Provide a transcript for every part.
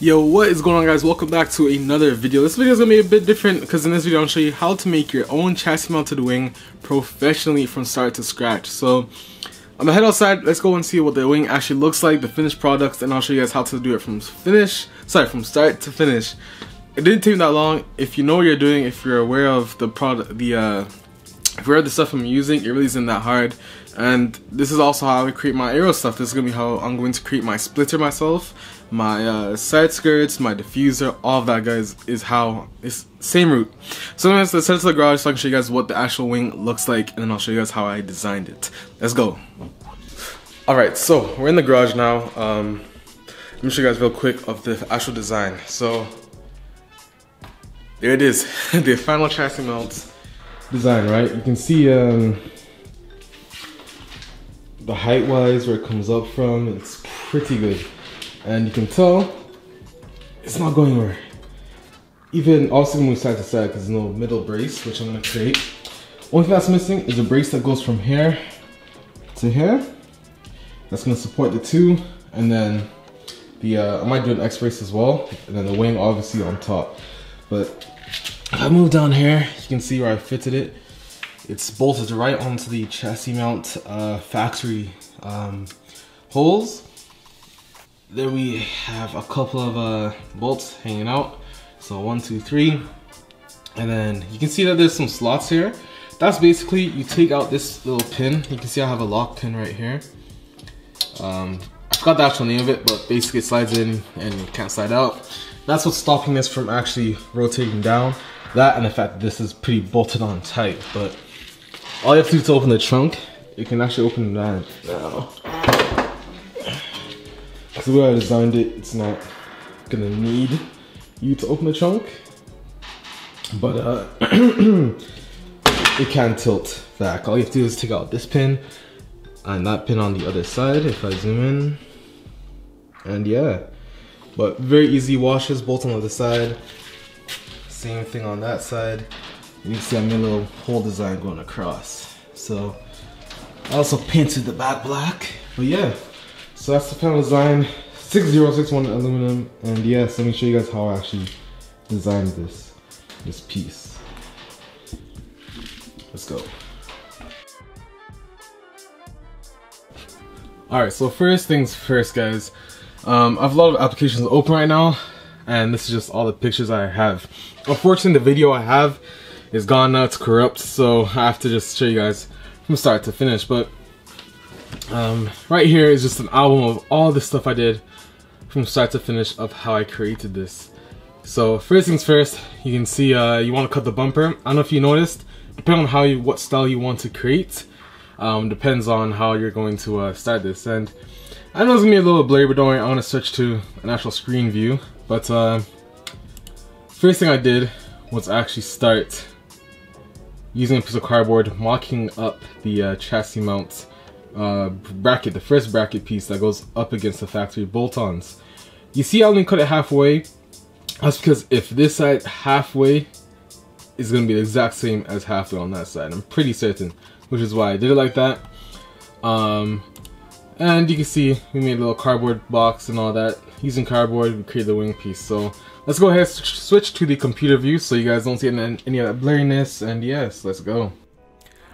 Yo, what is going on, guys? Welcome back to another video. This video is going to be a bit different because in this video I'm going to show you how to make your own chassis mounted wing professionally from start to scratch. So I'm going to head outside, let's go and see what the wing actually looks like, the finished products, and I'll show you guys how to do it from start to finish. It didn't take me that long. If you know what you're doing, if you're aware of the product, if you're aware of the stuff I'm using, it really isn't that hard. And this is also how I create my aero stuff. This is going to be how I'm going to create my splitter myself, my side skirts, my diffuser, all of that, guys, is how it's same route. So let's head to the garage so I can show you guys what the actual wing looks like, and then I'll show you guys how I designed it. Let's go. Alright, so we're in the garage now. Let me show you guys real quick of the actual design. So there it is, the final chassis mount design, right? You can see the height wise where it comes up from, it's pretty good. And you can tell it's not going anywhere. Even also move side to side because there's no middle brace, which I'm gonna create. Only thing that's missing is a brace that goes from here to here. That's gonna support the two, and then the I might do an X brace as well, and then the wing obviously on top. But if I move down here, you can see where I fitted it. It's bolted right onto the chassis mount factory holes. Then we have a couple of bolts hanging out. So 1, 2, 3. And then you can see that there's some slots here. That's basically, you take out this little pin. You can see I have a lock pin right here. I forgot the actual name of it, but basically it slides in and it can't slide out. That's what's stopping this from actually rotating down. That and the fact that this is pretty bolted on tight. But all you have to do to open the trunk, you can actually open that now. Because the way I designed it, it's not gonna need you to open the trunk, but it can tilt back. All you have to do is take out this pin and that pin on the other side. If I zoom in, and yeah, but very easy washes, bolt on the other side. Same thing on that side. You can see I made a little hole design going across. So I also painted the back black, but yeah. So that's the final design, 6061 aluminum, and yes, let me show you guys how I actually designed this piece. Let's go. Alright, so first things first, guys. I have a lot of applications open right now, and this is just all the pictures I have. Unfortunately, the video I have is gone now, it's corrupt, so I have to just show you guys from start to finish. But right here is just an album of all the stuff I did from start to finish of how I created this. So first things first, you can see you want to cut the bumper. I don't know if you noticed, depending on what style you want to create, depends on how you're going to start this. And I know it's gonna be a little blurry, but don't worry, I'm gonna switch to an actual screen view. But first thing I did was actually start using a piece of cardboard, mocking up the chassis mount bracket, the first bracket piece that goes up against the factory bolt-ons. You see I only cut it halfway. That's because if this side halfway is going to be the exact same as halfway on that side, I'm pretty certain, which is why I did it like that. And you can see we made a little cardboard box and all that. Using cardboard, we created the wing piece. So let's go ahead and switch to the computer view so you guys don't see any of that blurriness, and yes, let's go.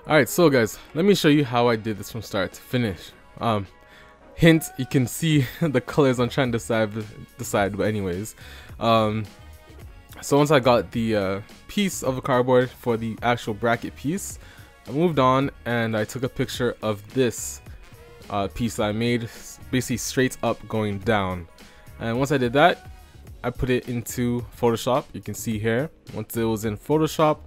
Alright, so guys, let me show you how I did this from start to finish. Hint, you can see the colors I'm trying to decide, but anyways. So once I got the piece of the cardboard for the actual bracket piece, I moved on and I took a picture of this piece that I made, basically straight up going down. And once I did that, I put it into Photoshop. You can see here, once it was in Photoshop,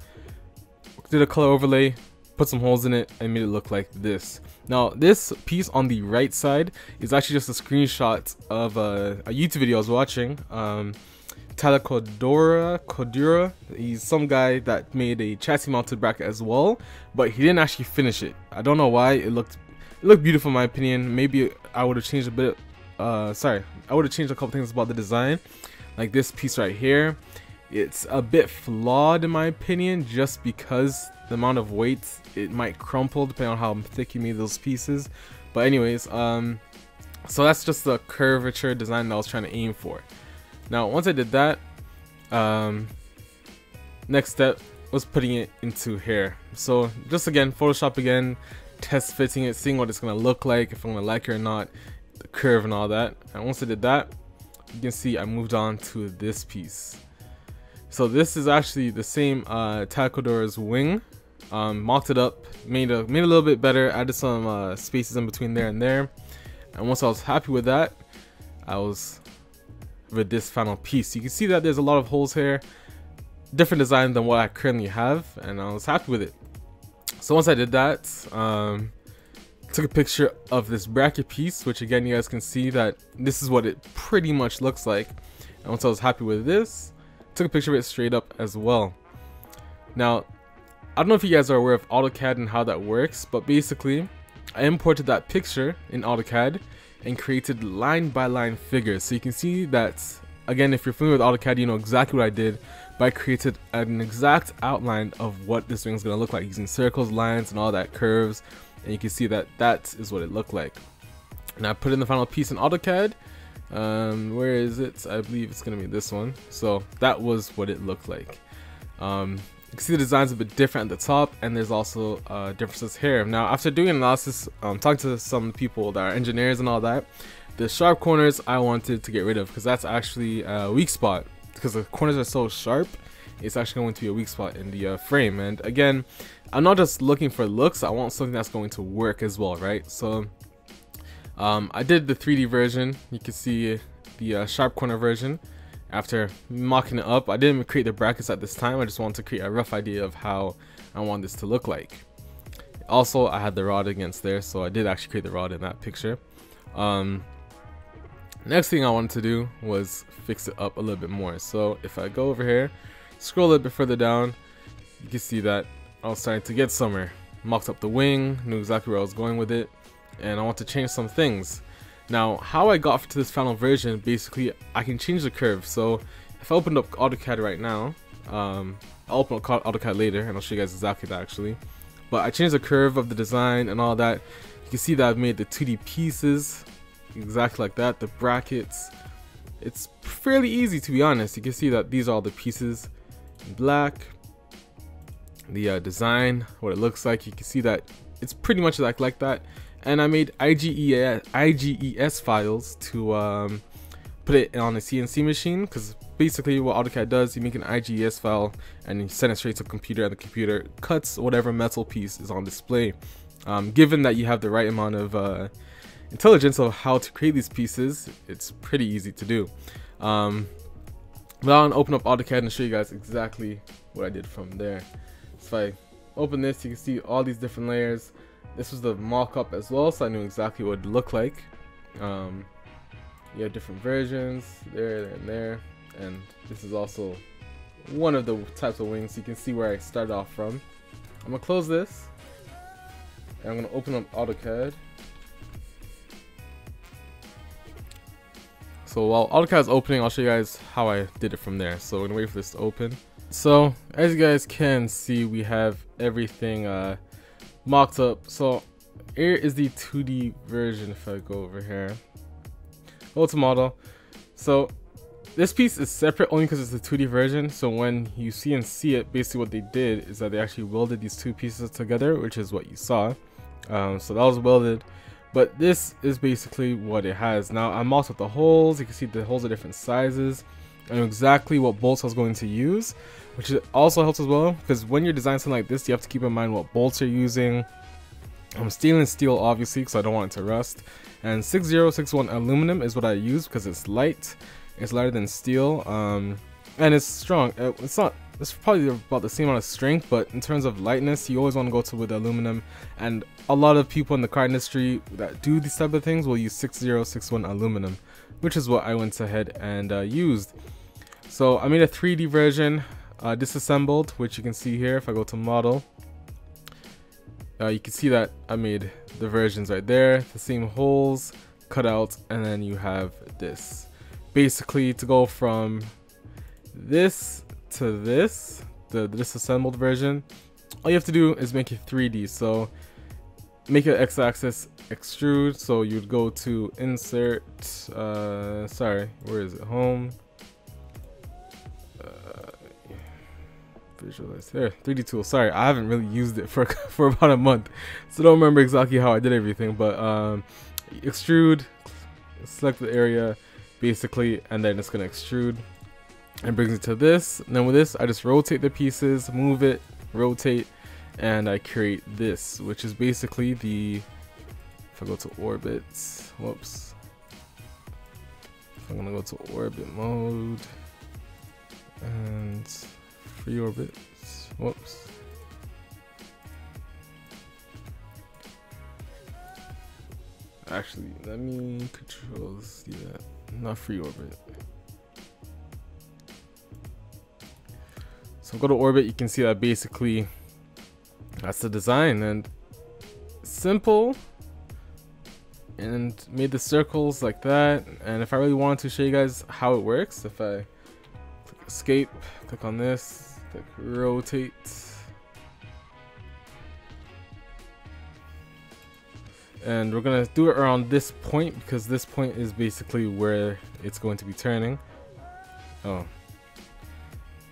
did a color overlay, put some holes in it, and made it look like this. Now this piece on the right side is actually just a screenshot of a YouTube video I was watching. Tyler Codura, he's some guy that made a chassis mounted bracket as well, but he didn't actually finish it. I don't know why. It looked beautiful in my opinion. Maybe I would have changed a bit. I would have changed a couple things about the design, like this piece right here. It's a bit flawed in my opinion, just because the amount of weight, it might crumple depending on how thick you made those pieces. But anyways, so that's just the curvature design that I was trying to aim for. Now once I did that, next step was putting it into here. So just again, Photoshop again, test fitting it, seeing what it's gonna look like, if I'm gonna like it or not, the curve and all that. And once I did that, you can see I moved on to this piece. So this is actually the same Tacodora's wing. Mocked it up, made a little bit better, added some spaces in between there and there. And once I was happy with that, I was with this final piece. You can see that there's a lot of holes here, different design than what I currently have, and I was happy with it. So once I did that, took a picture of this bracket piece, which again you guys can see that this is what it pretty much looks like. And once I was happy with this, took a picture of it straight up as well. Now I don't know if you guys are aware of AutoCAD and how that works, but basically I imported that picture in AutoCAD and created line by line figures. So you can see that, again, if you're familiar with AutoCAD, you know exactly what I did, but I created an exact outline of what this wing is going to look like using circles, lines, and all that, curves, and you can see that that is what it looked like. Now I put in the final piece in AutoCAD. Where is it? I believe it's going to be this one. So that was what it looked like. You can see the design's a bit different at the top, and there's also differences here. Now after doing analysis, talking to some people that are engineers and all that, the sharp corners I wanted to get rid of, because that's actually a weak spot. Because the corners are so sharp, it's actually going to be a weak spot in the frame. And again, I'm not just looking for looks, I want something that's going to work as well, right? So I did the 3D version. You can see the sharp corner version. After mocking it up, I didn't create the brackets at this time, I just wanted to create a rough idea of how I want this to look like. Also, I had the rod against there, so I did actually create the rod in that picture. Next thing I wanted to do was fix it up a little bit more. So if I go over here, scroll a little bit further down, you can see that I was starting to get somewhere. Mocked up the wing, knew exactly where I was going with it, and I want to change some things. Now, how I got to this final version, basically, I can change the curve. So if I opened up AutoCAD right now, I'll open up AutoCAD later, and I'll show you guys exactly that actually. But I changed the curve of the design and all that. You can see that I've made the 2D pieces exactly like that, the brackets. It's fairly easy, to be honest. You can see that these are all the pieces in black. The design, what it looks like, you can see that it's pretty much like that. And I made IGES files to put it on a CNC machine, because basically what AutoCAD does, you make an IGES file and you send it straight to the computer, and the computer cuts whatever metal piece is on display. Given that you have the right amount of intelligence of how to create these pieces, it's pretty easy to do. But I'll open up AutoCAD and show you guys exactly what I did from there. So if I open this, you can see all these different layers. This was the mock-up as well, so I knew exactly what it looked like. You have different versions there and there, and this is also one of the types of wings. You can see where I started off from. I'm gonna close this, and I'm gonna open up AutoCAD. So while AutoCAD is opening, I'll show you guys how I did it from there. So we're gonna wait for this to open. So as you guys can see, we have everything mocked up. So here is the 2D version. If I go over here, go to model. So this piece is separate only because it's the 2D version. So when you see it, basically what they did is that they actually welded these two pieces together, which is what you saw. So that was welded, but this is basically what it has. Now I mocked up the holes. You can see the holes are different sizes. I know exactly what bolts I was going to use, which also helps as well, because when you're designing something like this, you have to keep in mind what bolts you're using. I'm stainless steel, obviously, because I don't want it to rust. And 6061 aluminum is what I use because it's light. It's lighter than steel, and it's strong. It's probably about the same amount of strength, but in terms of lightness, you always want to go with aluminum. And a lot of people in the car industry that do these type of things will use 6061 aluminum, which is what I went ahead and used. So I made a 3D version, disassembled, which you can see here. If I go to model, you can see that I made the versions right there, the same holes cut out, and then you have this. Basically, to go from this to this, the disassembled version, all you have to do is make it 3D. So make it x-axis extrude. So you'd go to insert, sorry, where is it? Home, visualize there. 3D tool. Sorry, I haven't really used it for for about a month, so don't remember exactly how I did everything. But extrude, select the area basically, and then it's gonna extrude and brings it to this. And then with this, I just rotate the pieces, move it, rotate, and I create this, which is basically the, if I go to orbits, whoops, if I'm gonna go to orbit mode and free orbits, whoops, actually let me control see that, not free orbit. So go to orbit, you can see that basically that's the design, and simple, and made the circles like that. And if I really want to show you guys how it works, if I click escape, click on this, click rotate, and we're gonna do it around this point because this point is basically where it's going to be turning. Oh,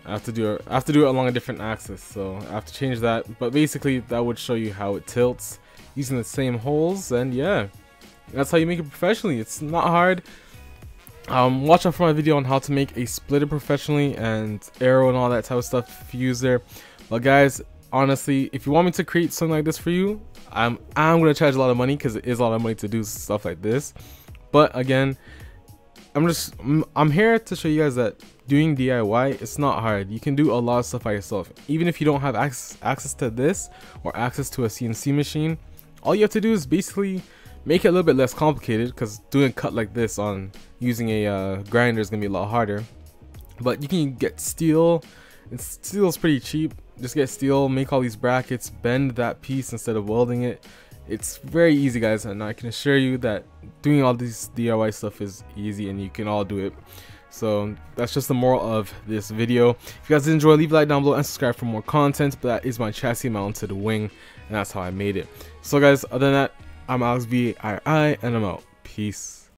I have to do it along a different axis, so I have to change that. But basically that would show you how it tilts using the same holes, and yeah, that's how you make it professionally. It's not hard. Watch out for my video on how to make a splitter professionally and arrow and all that type of stuff if you use there. But guys, honestly, if you want me to create something like this for you, I'm gonna charge a lot of money because it is a lot of money to do stuff like this. But again, I'm here to show you guys that doing DIY, it's not hard. You can do a lot of stuff by yourself. Even if you don't have access to this or access to a CNC machine, all you have to do is basically make it a little bit less complicated, because doing a cut like this on using a grinder is gonna be a lot harder. But you can get steel, and steel is pretty cheap. Just get steel, make all these brackets, bend that piece instead of welding it. It's very easy, guys, and I can assure you that doing all this DIY stuff is easy and you can all do it. So that's just the moral of this video. If you guys did enjoy, leave a like down below and subscribe for more content. But that is my chassis mounted wing, and that's how I made it. So guys, other than that, I'm Alex VII, and I'm out. Peace.